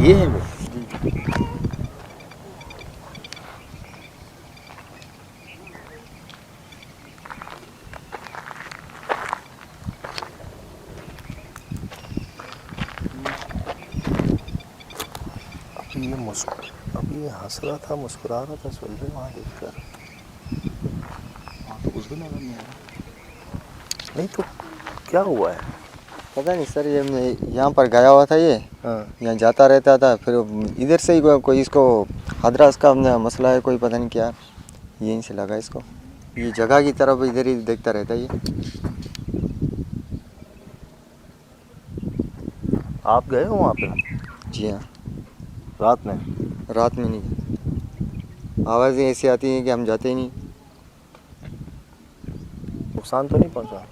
ये है वो। अब ये हंस रहा था, मुस्कुरा रहा था सुहेल वहाँ देखकर। हाँ तो कुछ भी नजर नहीं आ रहा। नहीं तो क्या हुआ है? पता नहीं सर, ये मैं यहाँ पर गया हुआ था, ये हाँ। यहाँ जाता रहता था, फिर इधर से ही कोई इसको हदरास का मसला है, कोई पता नहीं क्या, यहीं से लगा इसको। ये जगह की तरफ इधर ही देखता रहता है ये। आप गए हो वहाँ पे? जी हाँ। रात में? रात में नहीं, आवाज़ें ऐसी आती हैं कि हम जाते ही नहीं। नुकसान तो नहीं पहुँचा?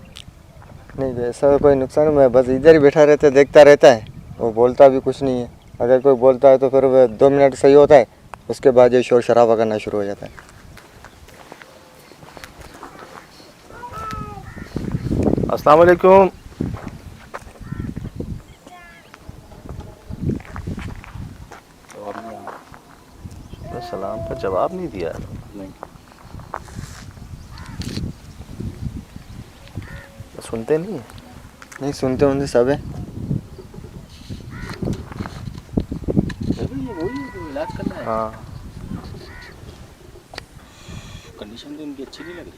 नहीं ऐसा कोई नुकसान, मैं बस इधर ही बैठा रहता, देखता रहता है, वो बोलता भी कुछ नहीं है। अगर कोई बोलता है तो फिर वह 2 मिनट सही होता है, उसके बाद ये शोर शराबा करना शुरू हो जाता है। अस्सलाम वालेकुम। सलाम का जवाब नहीं दिया। नहीं। सुनते नहीं है? नहीं सुनते उनसे सब है। ये वही है जो इलाज करना है। हाँ। कंडीशन तो उनकी अच्छी नहीं लग रही।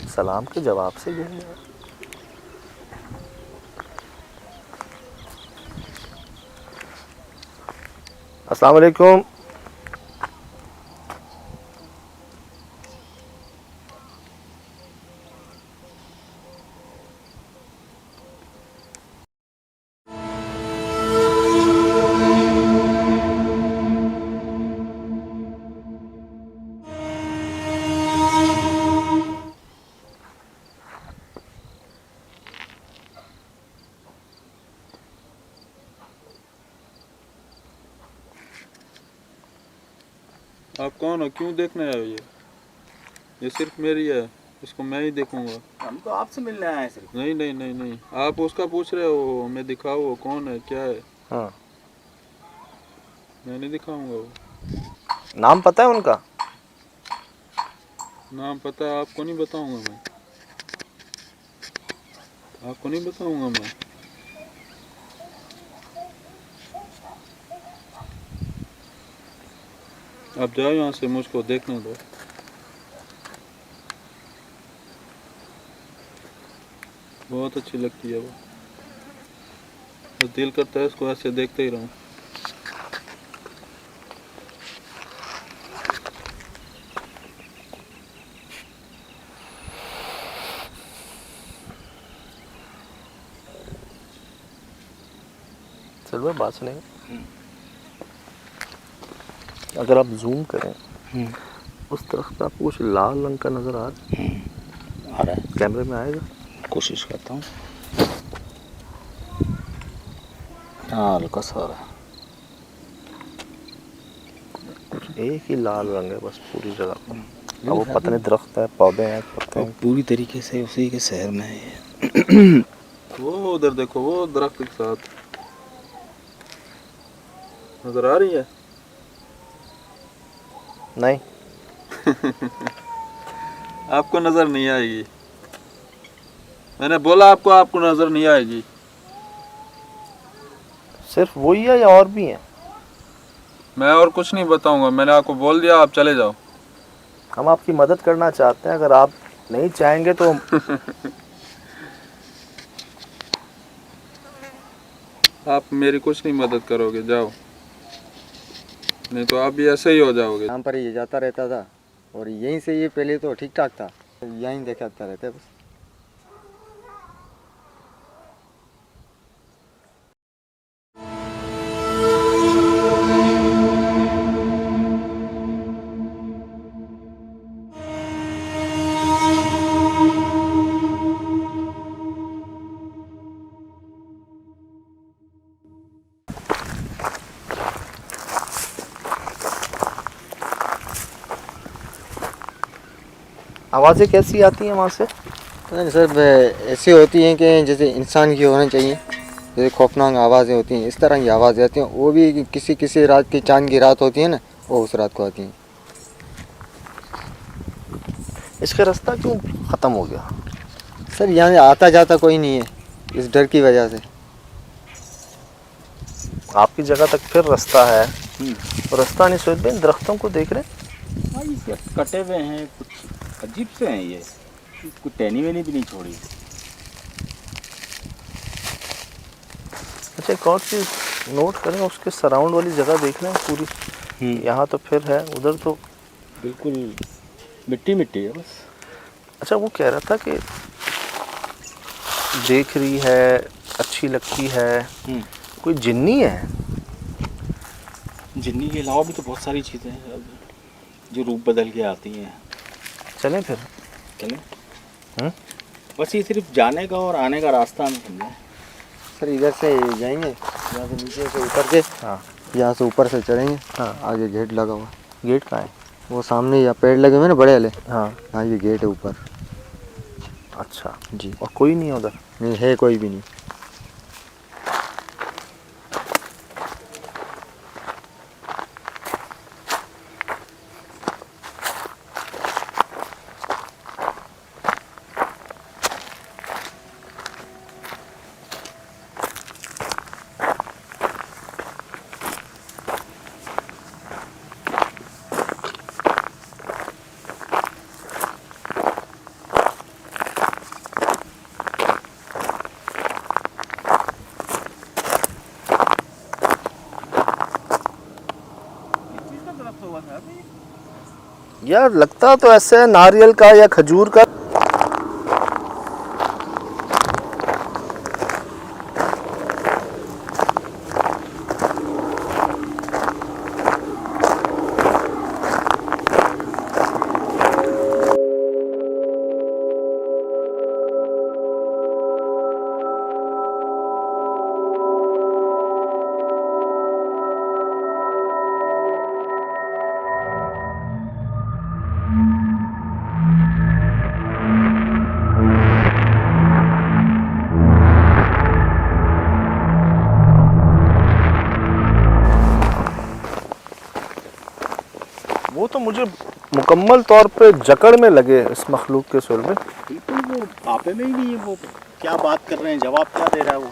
सलाम के जवाब से जो है। अस्सलाम वालेकुम। आप कौन हो, क्यों देखने आए हो? ये सिर्फ मेरी है, इसको मैं ही देखूंगा। हम तो आपसे मिलने आए हैं सिर्फ। नहीं नहीं नहीं नहीं, आप उसका पूछ रहे हो, मैं दिखाऊँ वो कौन है क्या है? हाँ। मैं नहीं दिखाऊंगा वो। नाम पता है उनका? नाम पता है, आपको नहीं बताऊंगा मैं। आपको नहीं बताऊंगा मैं। आप जाओ यहाँ से, मुझको देखने दो। बहुत अच्छी लगती है वो, बस दिल करता है इसको ऐसे देखते ही रहूं। चलो बात सुनेंगे। अगर आप जूम करें उस तरफ पे आपको कुछ लाल रंग का नजर आ रहा है? आ रहा है, कैमरे में आएगा? कोशिश करता हूँ। हाँ हल्का सा आ रहा है। कुछ एक ही लाल रंग है बस पूरी जगह पर। अब वो पता नहीं दरख्त है, पौधे हैं, पत्ते हैं। पूरी तरीके से उसी के शहर में है ये। वो उधर देखो, वो दरख्त के साथ नजर आ रही है। नहीं। आपको नजर नहीं आएगी, मैंने बोला आपको, आपको नजर नहीं आएगी। सिर्फ वही है या और भी है? मैं और कुछ नहीं बताऊंगा, मैंने आपको बोल दिया, आप चले जाओ। हम आपकी मदद करना चाहते हैं, अगर आप नहीं चाहेंगे तो आप मेरी कुछ नहीं मदद करोगे, जाओ, नहीं तो आप भी ऐसे ही हो जाओगे। यहाँ पर ये जाता रहता था, और यहीं से ये पहले तो ठीक ठाक था, यहीं दिखाता रहता है बस। आवाज़ें कैसी आती हैं वहाँ से? पता नहीं सर, ऐसी होती हैं कि जैसे इंसान की होना चाहिए, ये खौफनाक आवाज़ें होती हैं, इस तरह की आवाज़ें आती हैं, वो भी किसी किसी रात की, चांद की रात होती है ना, वो उस रात को आती हैं। इसका रास्ता क्यों ख़त्म हो गया? सर यहाँ आता जाता कोई नहीं है, इस डर की वजह से। आपकी जगह तक फिर रास्ता है, रास्ता नहीं सोच भाई, दरख्तों को देख रहे हैं? हाँ, ये कटे हुए हैं, कुछ अजीब से हैं ये, कुछ टहनी वहनी भी नहीं छोड़ी। अच्छा, एक और चीज़ नोट करें, उसके सराउंड वाली जगह देख रहे हैं पूरी, यहाँ तो फिर है, उधर तो बिल्कुल मिट्टी मिट्टी है बस। अच्छा, वो कह रहा था कि देख रही है, अच्छी लगती है, कोई जिन्नी है? जिन्नी के अलावा भी तो बहुत सारी चीज़ें हैं जो रूप बदल के आती हैं। चलें फिर? चलें। बस ये सिर्फ जाने का और आने का रास्ता हम समझे। सर इधर से जाएंगे, यहाँ से नीचे से उतर के, हाँ, यहाँ से ऊपर से चढ़ेंगे। हाँ। आगे गेट लगा हुआ। गेट कहाँ है? वो सामने या पेड़ लगे हुए हैं ना बड़े वाले, हाँ। हाँ ये गेट है ऊपर। अच्छा जी। और कोई नहीं है उधर? नहीं है, कोई भी नहीं। यार लगता तो ऐसे है नारियल का या खजूर का। वो तो मुझे मुकम्मल तौर पे जकड़ में लगे इस मखलूक के सुर में। बिल्कुल वो आपे में ही नहीं है। वो क्या बात कर रहे हैं, जवाब क्या दे रहा है वो?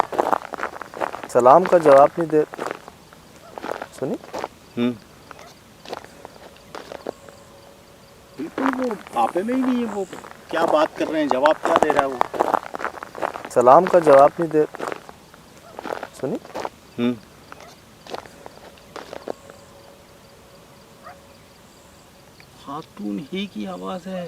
सलाम का जवाब नहीं दे। सुनी? बिल्कुल वो आपे में ही नहीं है। वो क्या बात कर रहे हैं, जवाब क्या दे रहा है वो? सलाम का जवाब नहीं दे। सुनी? खातून ही की आवाज़ है।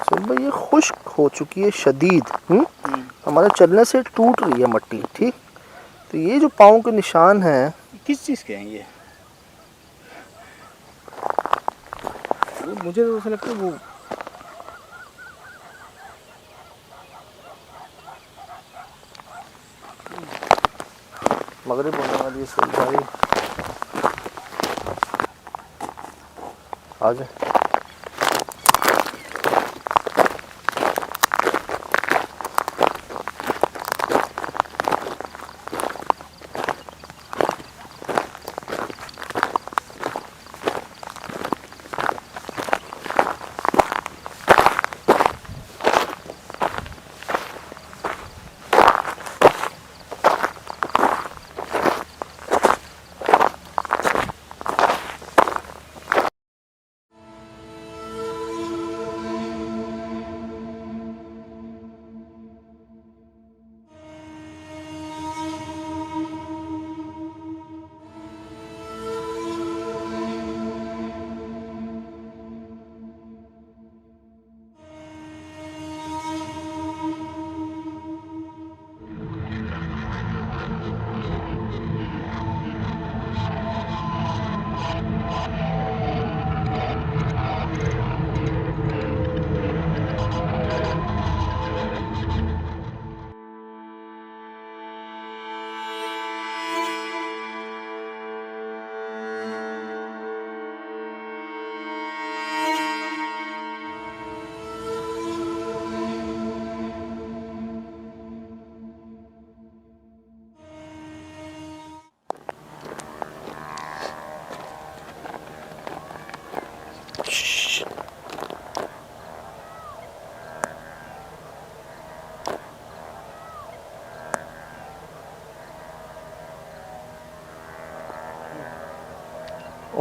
सुन भाई, ये खुश्क हो चुकी है शदीद। हमारे चलने से टूट रही है मट्टी, ठीक? तो ये जो पाँव के निशान हैं, किस चीज़ के हैं ये? मुझे तो ऐसा लगता है वो मगरिब होने वाली है। सुन आ जाए।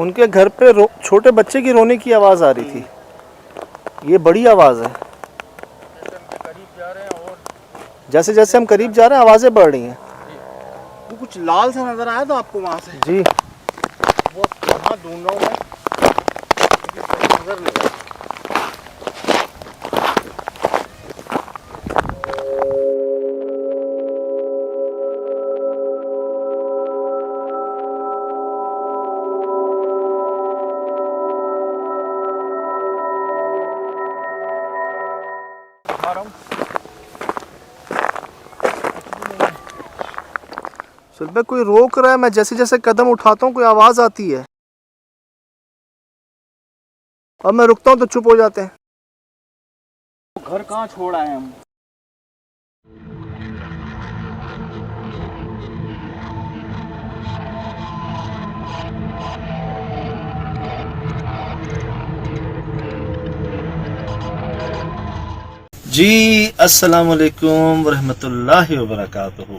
उनके घर पे छोटे बच्चे की रोने की आवाज़ आ रही थी। ये बड़ी आवाज़ है। जैसे जैसे हम करीब जा रहे हैं आवाज़ें बढ़ रही हैं। वो कुछ लाल सा नजर आया था आपको वहाँ से? जी वो कहाँ ढूंढ रहा हूँ मैं, नजर नहीं आ रहा। सुलभ कोई रोक रहा है, मैं जैसे जैसे कदम उठाता हूँ कोई आवाज़ आती है और मैं रुकता हूँ तो चुप हो जाते हैं। घर कहाँ छोड़ आए हम? जी अस्सलाम वालेकुम वरहमतुल्लाहि वबरकातुहू।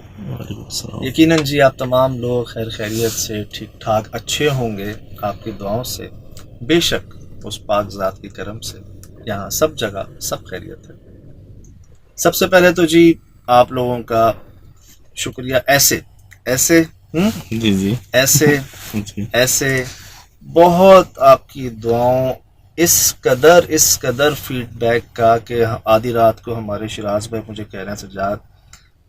यकीनन जी आप तमाम लोग खैर खैरियत से ठीक ठाक अच्छे होंगे आपकी दुआओं से। बेशक उस पाक ज़ात की करम से यहाँ सब जगह सब खैरियत है। सबसे पहले तो जी आप लोगों का शुक्रिया। ऐसे ऐसे जी जी ऐसे जी। ऐसे बहुत आपकी दुआओं, इस कदर फीडबैक का कि आधी रात को हमारे शिराज भाई मुझे कह रहे हैं सज्जाद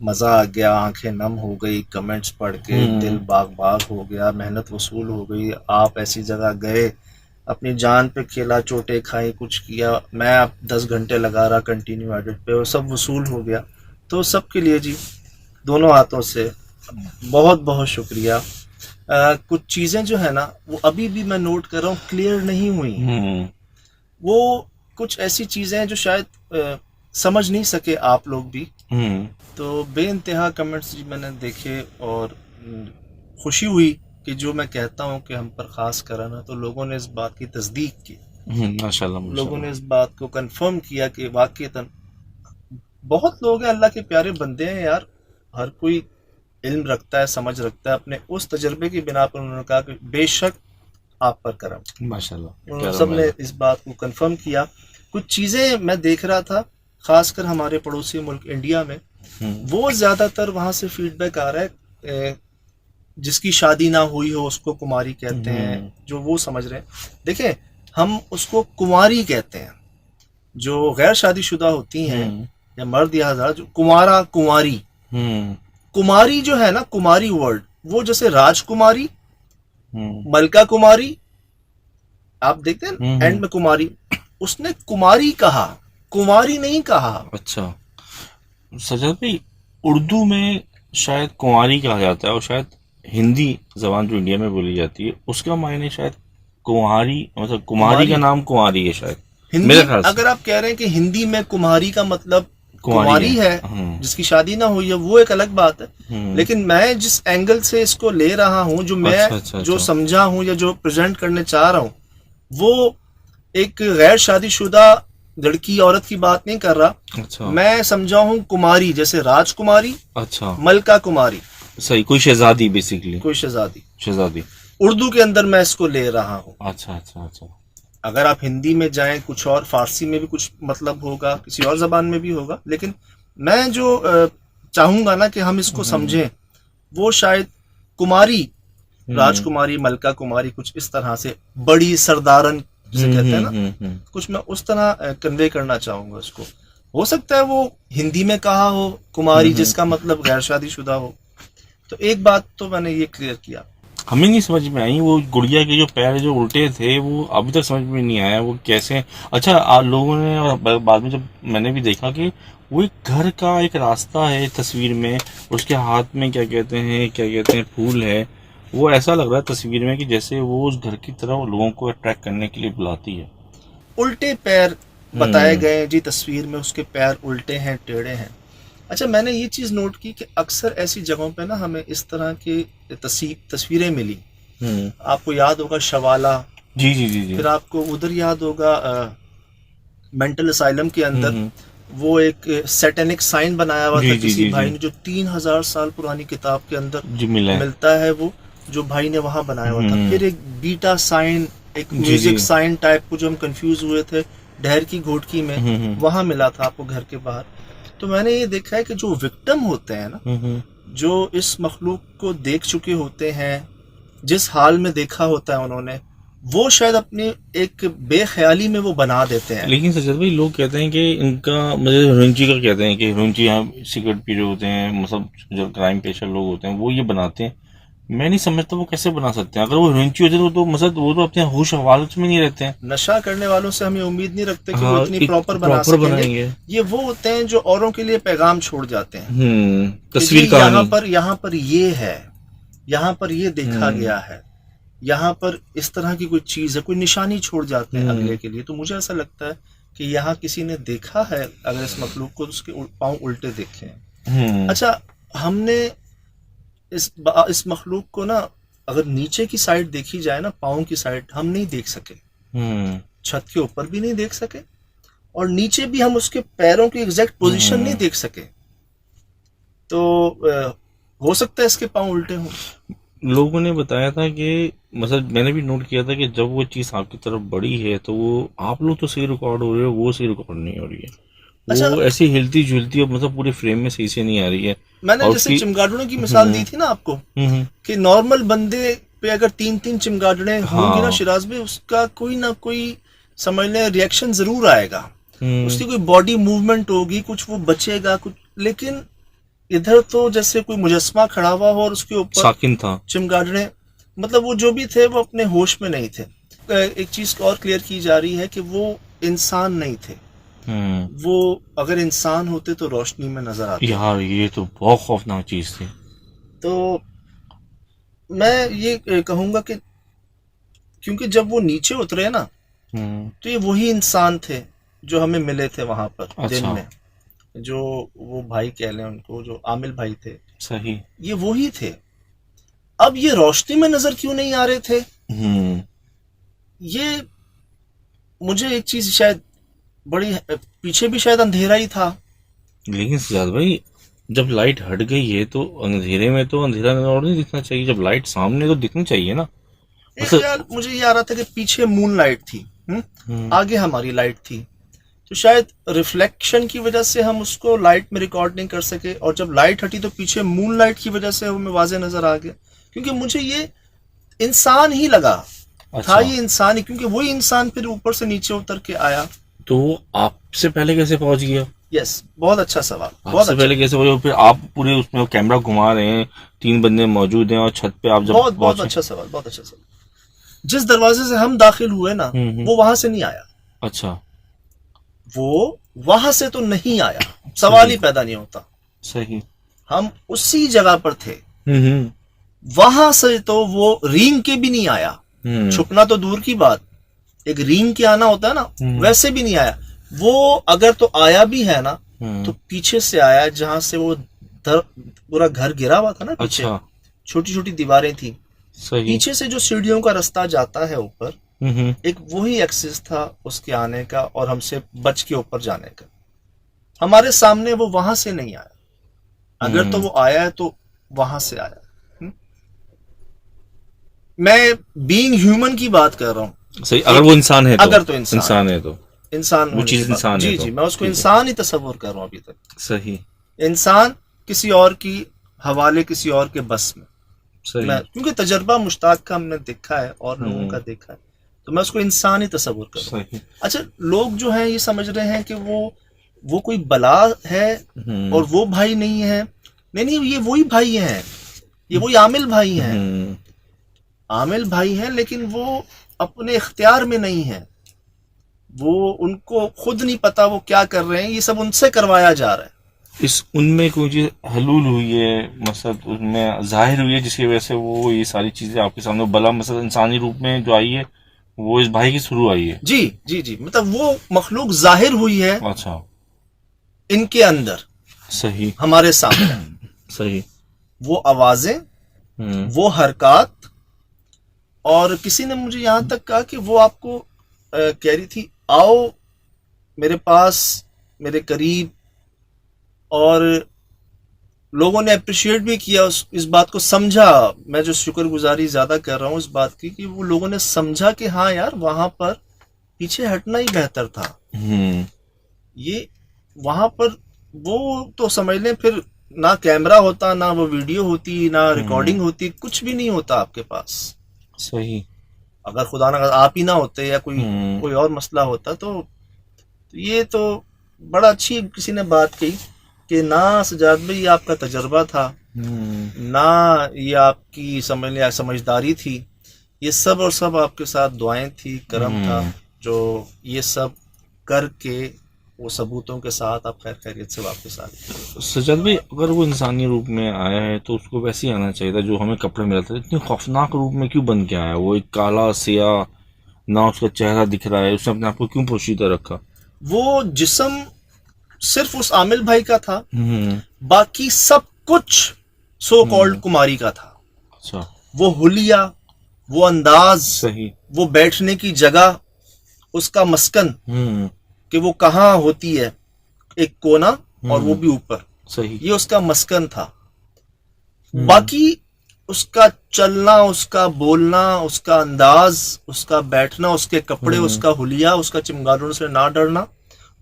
मज़ा आ गया, आंखें नम हो गई, कमेंट्स पढ़ के दिल बाग बाग हो गया, मेहनत वसूल हो गई, आप ऐसी जगह गए, अपनी जान पे खेला, चोटें खाई, कुछ किया, मैं अब 10 घंटे लगा रहा कंटिन्यू एडिट पे, वो सब वसूल हो गया। तो सबके लिए जी दोनों हाथों से बहुत बहुत शुक्रिया। कुछ चीज़ें जो है ना वो अभी भी मैं नोट कर रहा हूँ क्लियर नहीं हुई। वो कुछ ऐसी चीज़ें हैं जो शायद समझ नहीं सके आप लोग भी। तो बेइंतहा कमेंट्स जी मैंने देखे और खुशी हुई कि जो मैं कहता हूँ कि हम पर ख़ास करना, तो लोगों ने इस बात की तस्दीक की, माशाल्लाह लोगों ने इस बात को कंफर्म किया कि वाकईतन बहुत लोग हैं, अल्लाह के प्यारे बंदे हैं यार, हर कोई इल्म रखता है, समझ रखता है, अपने उस तजर्बे की बिना पर उन्होंने कहा कि बेशक आप पर करम। माशाल्लाह सब ने इस बात को कंफर्म किया। कुछ चीज़ें मैं देख रहा था खासकर हमारे पड़ोसी मुल्क इंडिया में, वो ज़्यादातर वहाँ से फीडबैक आ रहा है जिसकी शादी ना हुई हो उसको कुमारी कहते हैं, जो वो समझ रहे हैं। देखें हम उसको कुमारी कहते हैं, जो गैर शादीशुदा होती हैं या मर्द या हज़ार, जो कुमारा कुंवारी, कुमारी जो है ना, कुमारी वर्ड, वो जैसे राजकुमारी, मलका कुमारी, आप देखते हैं एंड में कुमारी, उसने कुमारी कहा, कुमारी नहीं कहा। अच्छा सज्जाद भाई, उर्दू में शायद कुंवारी कहा जाता है और शायद हिंदी जबान जो इंडिया में बोली जाती है उसका मायने शायद कुंवारी, मतलब कुमारी का नाम कुंवारी है शायद हिंदी। अगर आप कह रहे हैं कि हिंदी में कुमारी का मतलब कुंवारी है जिसकी शादी ना हुई है, वो एक अलग बात है। लेकिन मैं जिस एंगल से इसको ले रहा हूँ, जो मैं जो समझा हूँ या जो प्रेजेंट करने चाह रहा हूँ, वो एक गैर शादीशुदा लड़की औरत की बात नहीं कर रहा। अच्छा। मैं समझा हूँ कुमारी जैसे राजकुमारी, अच्छा, मलका कुमारी, सही, कोई शहजादी, बेसिकली कोई शहजादी, शहजादी उर्दू के अंदर मैं इसको ले रहा हूँ। अच्छा अच्छा अच्छा। अगर आप हिंदी में जाएं कुछ और, फारसी में भी कुछ मतलब होगा, किसी और जबान में भी होगा, लेकिन मैं जो चाहूंगा ना कि हम इसको समझें, वो शायद कुमारी, राजकुमारी, मलका कुमारी, कुछ इस तरह से, बड़ी सरदारन जिसे कहते हैं ना, कुछ मैं उस तरह कन्वे करना चाहूंगा इसको। हो सकता है वो हिंदी में कहा हो कुमारी जिसका मतलब गैर शादीशुदा हो। तो एक बात तो मैंने ये क्लियर किया। हमें नहीं समझ में आई वो गुड़िया के जो पैर जो उल्टे थे, वो अभी तक समझ में नहीं आया वो कैसे। अच्छा, लोगों ने और बाद में जब मैंने भी देखा कि वो एक घर का एक रास्ता है तस्वीर में, उसके हाथ में क्या कहते हैं फूल है, वो ऐसा लग रहा है तस्वीर में कि जैसे वो उस घर की तरफ लोगों को अट्रैक्ट करने के लिए बुलाती है। उल्टे पैर बताए गए जी तस्वीर में, उसके पैर उल्टे हैं, टेढ़े हैं। अच्छा, मैंने ये चीज़ नोट की कि अक्सर ऐसी जगहों पे ना हमें इस तरह की तस्वीरें मिली। आपको याद होगा शवाला, जी जी जी जी। फिर आपको उधर याद होगा मेंटल असाइलम के अंदर वो एक सैटेनिक साइन बनाया हुआ था किसी भाई ने, जो 3000 साल पुरानी किताब के अंदर मिलता है वो। जो भाई ने वहां बनाया हुआ था, हम्म। फिर एक बीटा साइन, एक जी, म्यूजिक जी। साइन टाइप को जो हम कंफ्यूज हुए थे ढहर की घोटकी में, वहां मिला था आपको घर के बाहर। तो मैंने ये देखा है कि जो विक्टिम होते हैं ना, जो इस मखलूक को देख चुके होते हैं, जिस हाल में देखा होता है उन्होंने, वो शायद अपनी एक बेख्याली में वो बना देते हैं। लेकिन सज्जद भाई, लोग कहते हैं कि इनका मतलब रुंची का कहते हैं कि रुंची यहाँ सिगरेट पी रहे होते हैं, मतलब जो क्राइम पेशर लोग होते हैं वो ये बनाते हैं। मैं नहीं समझता वो कैसे बना सकते हैं। अगर वो रुंची होते तो मतलब वो तो अपने होश हवास में नहीं रहते हैं। नशा करने वालों से हमें उम्मीद नहीं रखते कि हाँ, वो इतनी एक प्रॉपर बना proper सकेंगे। बनाएंगे। ये वो होते हैं जो औरों के लिए पैगाम छोड़ जाते हैं कि तस्वीर जी कहानी। यहाँ पर ये है, यहाँ पर ये देखा गया है, यहाँ पर इस तरह की कोई चीज है, कोई निशानी छोड़ जाते हैं अगले के लिए। तो मुझे ऐसा लगता है कि यहाँ किसी ने देखा है अगर इस मखलूक को, तो उसके पांव उल्टे देखे हैं। अच्छा, हमने इस मखलूक को ना, अगर नीचे की साइड देखी जाए ना, पाँव की साइड, हम नहीं देख सके, छत के ऊपर भी नहीं देख सके, और नीचे भी हम उसके पैरों की एग्जैक्ट पोजीशन नहीं देख सके। तो हो सकता है इसके पाँव उल्टे हों। लोगों ने बताया था कि मतलब मैंने भी नोट किया था कि जब वो चीज आपकी तरफ बड़ी है तो वो आप लोग तो सही रिकॉर्ड हो रहे हो, वो सही रिकॉर्ड नहीं हो रही है। अच्छा, वो ऐसी हिलती झुलती और मतलब पूरे फ्रेम में सही से नहीं आ रही है। मैंने और जैसे चमगादड़ों की मिसाल दी थी ना आपको, कि नॉर्मल बंदे पे अगर 3-3 चमगादड़ें होंगी ना शिराज में, उसका कोई ना कोई समझ लें रिएक्शन जरूर आएगा, उसकी कोई बॉडी मूवमेंट होगी, कुछ वो बचेगा कुछ। लेकिन इधर तो जैसे कोई मुजस्मा खड़ा हुआ हो और उसके ऊपर साकिन था। चमगादड़ें, मतलब वो जो भी थे वो अपने होश में नहीं थे। एक चीज और क्लियर की जा रही है कि वो इंसान नहीं थे। वो अगर इंसान होते तो रोशनी में नजर आते। यार ये तो बहुत खौफनाक चीज थी। तो मैं ये कहूंगा कि क्योंकि जब वो नीचे उतरे ना, तो ये वही इंसान थे जो हमें मिले थे वहां पर दिन में, जो वो भाई कह लें उनको, जो आमिल भाई थे, सही, ये वही थे। अब ये रोशनी में नजर क्यों नहीं आ रहे थे? ये मुझे एक चीज शायद बड़ी, पीछे भी शायद अंधेरा ही था। लेकिन सिजाद भाई, जब लाइट हट गई है तो अंधेरे में तो अंधेरा और नहीं दिखना चाहिए, जब लाइट सामने तो दिखनी चाहिए ना। एक ख्याल मुझे ये आ रहा था कि पीछे मून लाइट थी, आगे हमारी लाइट थी, तो शायद रिफ्लेक्शन की वजह से हम उसको लाइट में रिकॉर्ड नहीं कर सके, और जब लाइट हटी तो पीछे मून लाइट की वजह से हमें वाज़े नजर आ गया। क्योंकि मुझे ये इंसान ही लगा। था ये इंसान ही, क्योंकि वही इंसान फिर ऊपर से नीचे उतर के आया। तो आपसे पहले कैसे पहुंच गया? यस, बहुत अच्छा सवाल। आपसे पहले कैसे पहुंचे? फिर आप पूरे उसमें कैमरा घुमा रहे हैं, 3 बंदे मौजूद हैं और छत पे आप जब बहुत अच्छा सवाल, बहुत अच्छा सवाल। जिस दरवाजे से हम दाखिल हुए ना, वो वहां से नहीं आया। अच्छा, वो वहां से तो नहीं आया, सवाल ही पैदा नहीं होता। सही, हम उसी जगह पर थे। वहां से तो वो रींग के भी नहीं आया। छुपना तो दूर की बात, एक रींग के आना होता है ना, वैसे भी नहीं आया। वो अगर तो आया भी है ना, तो पीछे से आया, जहां से वो पूरा घर गिरा हुआ था ना पीछे। अच्छा। छोटी छोटी दीवारें थी। सही। पीछे से जो सीढ़ियों का रास्ता जाता है ऊपर, एक वही एक्सिस था उसके आने का और हमसे बच के ऊपर जाने का। हमारे सामने वो वहां से नहीं आया। अगर तो वो आया है तो वहां से आया। मैं बीइंग ह्यूमन की बात कर रहा हूँ। सही, अगर वो इंसान है तो, अगर तो इंसान है तो इंसान, वो चीज इंसान है। जी, मैं उसको इंसान ही तस्वुर कर रहा हूँ अभी तक। सही, इंसान किसी और की हवाले, किसी और के बस में। सही। क्योंकि तजर्बा मुश्ताक का हमने देखा है और लोगों का देखा है, तो मैं उसको इंसान ही तस्वुर कर रहा हूँ। अच्छा, लोग जो है ये समझ रहे हैं कि वो कोई बला है और वो भाई नहीं है। नहीं, ये वही भाई हैं, ये वही आमिल भाई हैं। आमिल भाई हैं, लेकिन वो अपने इख्तियार में नहीं है। वो उनको खुद नहीं पता वो क्या कर रहे हैं, ये सब उनसे करवाया जा रहा है। उनमें कोई चीज हलूल हुई है, मतलब उनमें जाहिर हुई है, जिसकी वजह से वो ये सारी चीजें आपके सामने बला मतलब इंसानी रूप में जो आई है, वो इस भाई की शुरू आई है। जी, मतलब वो मखलूक जाहिर हुई है। अच्छा, इनके अंदर। सही, हमारे सामने। सही, वो आवाजें, वो हरकत, और किसी ने मुझे यहां तक कहा कि वो आपको कह रही थी, आओ मेरे पास, मेरे करीब, और लोगों ने अप्रिशिएट भी किया, इस बात को समझा। मैं जो शुक्रगुजारी ज्यादा कर रहा हूँ इस बात की कि वो लोगों ने समझा कि हाँ यार वहां पर पीछे हटना ही बेहतर था। ये वहां पर वो तो समझ लें फिर ना कैमरा होता, ना वो वीडियो होती, ना रिकॉर्डिंग होती, कुछ भी नहीं होता आपके पास। सही। अगर खुदा ना खास्ता आप ही ना होते या कोई और मसला होता तो ये तो बड़ा अच्छी किसी ने बात कही कि ना सजाद भाई आपका तजर्बा था, ना ये आपकी समझदारी थी, ये सब और सब आपके साथ दुआएं थी, करम था, जो ये सब करके वो सबूतों के साथ आप खैर खैरियत से वापस आ गए। सज्जाद भाई, अगर वो इंसानी रूप में आया है तो उसको वैसे ही आना चाहिए था जो हमें कपड़े में रहता है। इतने खौफनाक रूप में क्यों बन के आया? वो एक काला सियाह, ना उसका चेहरा दिख रहा है, उसने अपने आप को क्यों पोशीदा रखा? वो जिस्म सिर्फ उस आमिल भाई का था, बाकी सब कुछ सो कॉल्ड कुमारी का था। अच्छा। वो हुलिया, वो अंदाज, सही। वो बैठने की जगह, उसका मस्कन कि वो कहाँ होती है, एक कोना और वो भी ऊपर, सही। ये उसका मस्कन था। बाकी उसका चलना, उसका बोलना, उसका अंदाज, उसका बैठना, उसके कपड़े, उसका हुलिया, उसका चिमगादड़ों से ना डरना,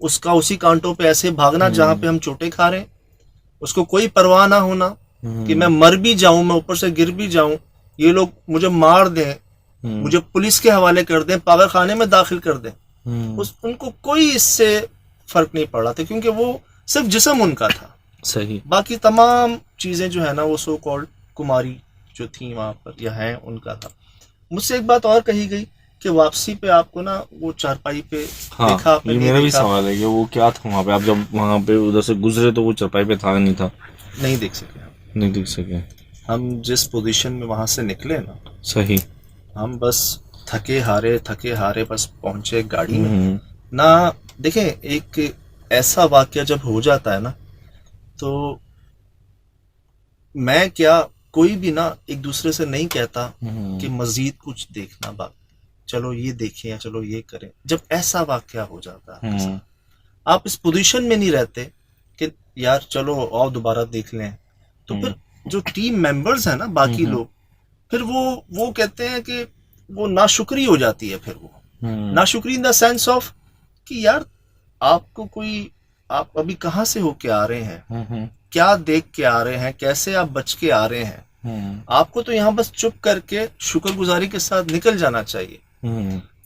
उसका उसी कांटों पे ऐसे भागना जहां पे हम चोटें खा रहे हैं, उसको कोई परवाह ना होना कि मैं मर भी जाऊं, मैं ऊपर से गिर भी जाऊं, ये लोग मुझे मार दें, मुझे पुलिस के हवाले कर दें, पागल खाने में दाखिल कर दें, उनको कोई इससे फर्क नहीं पड़ा था, क्योंकि वो सिर्फ जिस्म उनका था। सही। बाकी तमाम चीजें जो है ना वो सो कॉल्ड कुमारी जो थी वहां पर या हैं उनका था। मुझसे एक बात और कही गई कि वापसी पे आपको ना वो चारपाई पे देखा आपने? ये मेरा भी सवाल है कि वो क्या था वहां पे, आप जब वहां पे उधर से गुजरे तो वो चारपाई पे था नहीं था? नहीं देख सके हम। नहीं देख सके। हम जिस पोजीशन में वहां से निकले ना, सही। हम बस थके हारे बस पहुंचे गाड़ी में ना। देखें, एक ऐसा वाकया जब हो जाता है ना तो मैं क्या कोई भी ना एक दूसरे से नहीं कहता कि मजीद कुछ देखना, बात चलो ये देखें या चलो ये करें। जब ऐसा वाकया हो जाता है आप इस पोजीशन में नहीं रहते कि यार चलो और दोबारा देख लें, तो फिर जो टीम मेंबर्स हैं ना बाकी लोग, फिर वो कहते हैं कि वो नाशुक्री हो जाती है। फिर वो नाशुक्री इन द सेंस ऑफ कि यार आपको कोई, आप अभी कहाँ से होके आ रहे हैं, क्या देख के आ रहे हैं, कैसे आप बच के आ रहे हैं, आपको तो यहाँ बस चुप करके शुक्रगुजारी के साथ निकल जाना चाहिए।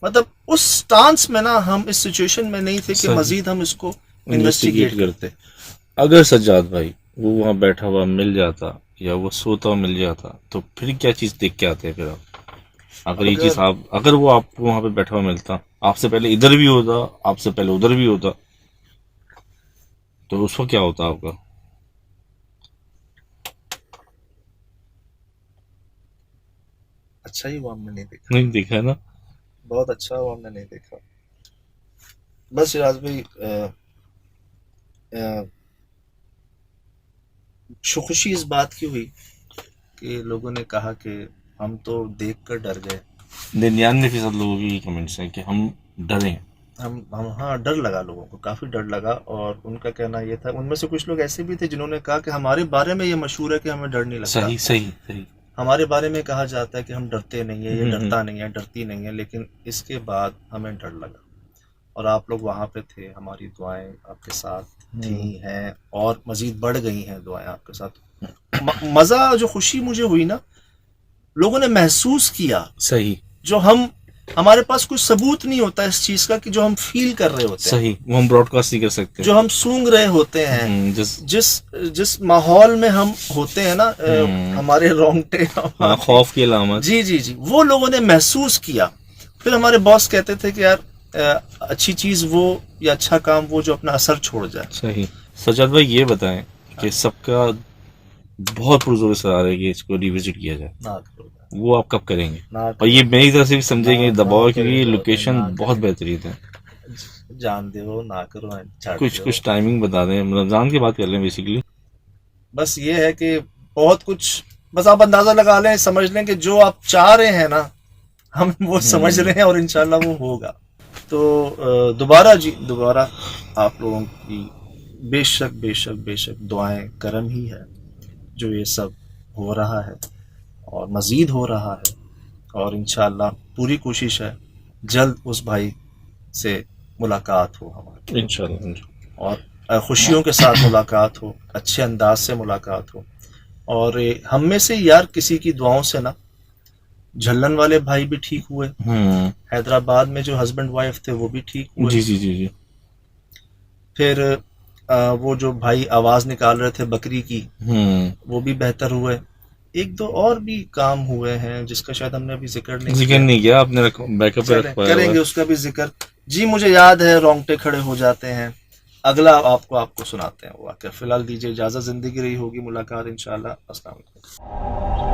मतलब उस स्टांस में ना हम इस सिचुएशन में नहीं थे कि मजीद हम इसको इन्वेस्टिगेट करते। अगर सज्जाद भाई वो वहां बैठा हुआ मिल जाता या वो सोता हुआ मिल जाता तो फिर क्या चीज देख के आते हैं फिर आप? अगर ये चीज अगर वो आपको वहां पे बैठा हुआ मिलता, आपसे पहले इधर भी होता, आपसे पहले उधर भी होता, तो उसको क्या होता आपका? अच्छा ही वो हमने नहीं देखा। नहीं देखा है ना? बहुत अच्छा वो हमने नहीं देखा। बस सिराज भाई खुशी इस बात की हुई कि लोगों ने कहा कि हम तो देख कर डर गए। 99% लोगों की कमेंट्स हैं कि हम डरे हैं। हम हाँ, डर लगा लोगों को, काफ़ी डर लगा। और उनका कहना ये था, उनमें से कुछ लोग ऐसे भी थे जिन्होंने कहा कि हमारे बारे में ये मशहूर है कि हमें डर नहीं लगता। सही सही सही। हमारे बारे में कहा जाता है कि हम डरते नहीं है, ये डरता नहीं है, डरती नहीं है, लेकिन इसके बाद हमें डर लगा। और आप लोग वहाँ पे थे, हमारी दुआएं आपके साथ थी हैं और मज़ीद बढ़ गई हैं दुआएं आपके साथ। मज़ा, जो खुशी मुझे हुई ना, लोगों ने महसूस किया। सही। जो हमारे पास कोई सबूत नहीं होता इस चीज का कि जो हम फील कर रहे होते हैं, सही, वो हम ब्रॉडकास्ट नहीं कर सकते। जो हम सूंघ रहे होते हैं, जिस माहौल में हम होते हैं ना, हमारे रोंगटे, खौफ की अलामत। जी जी जी, वो लोगों ने महसूस किया। फिर हमारे बॉस कहते थे कि यार अच्छी चीज वो या अच्छा काम वो जो अपना असर छोड़ जाए। सही। सज्जाद भाई ये बताएं कि सबका बहुत पुरजोर से आ रहा है कि इसको रिविजिट किया जाए, ना करो, वो आप कब करेंगे? और ये मेरी तरफ से भी समझेंगे दबाव, क्योंकि लोकेशन बहुत बेहतरीन है। जान दे वो ना करो, कुछ टाइमिंग बता दें, रमजान की बात कर लें बेसिकली। बस ये है कि बहुत कुछ, बस आप अंदाजा लगा लें, समझ लें कि जो आप चाह रहे हैं ना, हम वो समझ रहे हैं और इंशाल्लाह वो होगा। तो दोबारा आप लोगों की बेशक बेशक बेशक दुआएं करम ही है। जो ये सब हो रहा है और मज़ीद हो रहा है, और इंशाअल्लाह पूरी कोशिश है जल्द उस भाई से मुलाकात हो हमारी, इंशाल्लाह। और खुशियों के साथ मुलाकात हो, अच्छे अंदाज से मुलाकात हो। और हम में से यार किसी की दुआओं से ना झल्लन वाले भाई भी ठीक हुए, हैदराबाद में जो हस्बैंड वाइफ थे वो भी ठीक हुए। जी जी जी जी। फिर वो जो भाई आवाज निकाल रहे थे बकरी की, वो भी बेहतर हुए। एक दो और भी काम हुए हैं जिसका शायद हमने अभी जिक्र नहीं किया आपने, बैकअप पे चलें, करेंगे उसका भी जिक्र। जी मुझे याद है, रोंगटे खड़े हो जाते हैं। अगला आपको सुनाते हैं वो आकर। फिलहाल दीजिए इजाजत, जिंदगी रही होगी मुलाकात इंशाल्लाह। अस्सलाम वालेकुम।